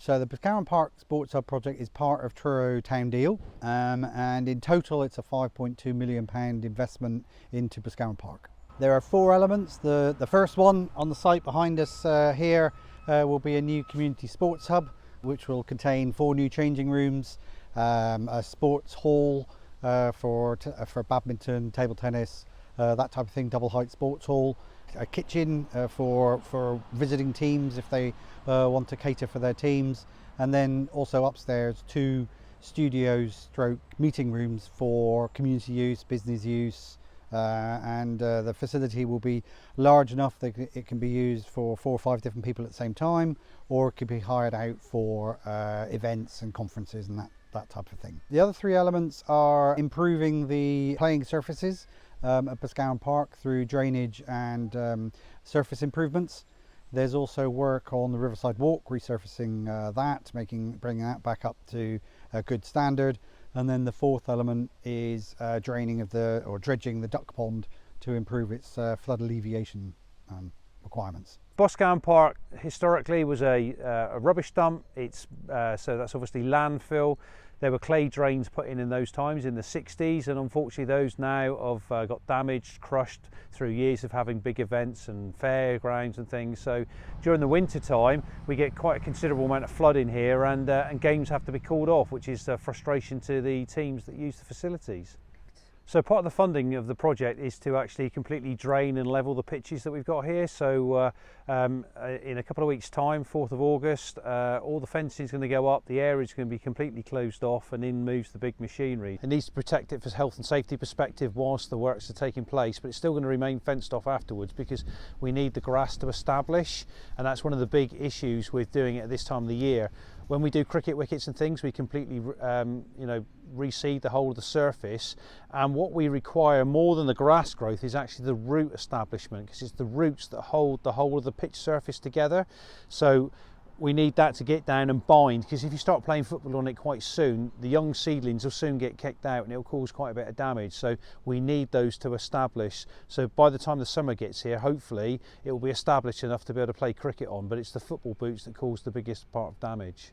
So the Boscawen Park Sports Hub project is part of Truro Town Deal, and in total it's a £5.2 million investment into Boscawen Park. There are four elements. The first one on the site behind us here will be a new community sports hub, which will contain 4 new changing rooms, a sports hall for badminton, table tennis, that type of thing, double height sports hall, a kitchen for visiting teams if they want to cater for their teams, and then also upstairs 2 studios stroke meeting rooms for community use, business use, and the facility will be large enough that it can be used for 4 or 5 different people at the same time, or it could be hired out for events and conferences and that type of thing. The other 3 elements are improving the playing surfaces at Boscawen Park through drainage and surface improvements. There's also work on the Riverside Walk, resurfacing bringing that back up to a good standard. And then the 4th element is dredging the duck pond to improve its flood alleviation requirements. Boscawen Park historically was a rubbish dump. So that's obviously landfill. There were clay drains put in those times in the 60s, and unfortunately those now have got damaged, crushed through years of having big events and fairgrounds and things. So during the winter time we get quite a considerable amount of flooding here, and games have to be called off, which is a frustration to the teams that use the facilities. So part of the funding of the project is to actually completely drain and level the pitches that we've got here. So in a couple of weeks' time, 4th of August, all the fencing is going to go up, the area is going to be completely closed off, and in moves the big machinery. It needs to protect it for health and safety perspective whilst the works are taking place, but it's still going to remain fenced off afterwards because we need the grass to establish, and that's one of the big issues with doing it at this time of the year. When we do cricket wickets and things, we completely reseed the whole of the surface, and what we require more than the grass growth is actually the root establishment, because it's the roots that hold the whole of the pitch surface together. So we need that to get down and bind, because if you start playing football on it quite soon, the young seedlings will soon get kicked out and it'll cause quite a bit of damage. So we need those to establish. So by the time the summer gets here, hopefully it will be established enough to be able to play cricket on, but it's the football boots that cause the biggest part of damage.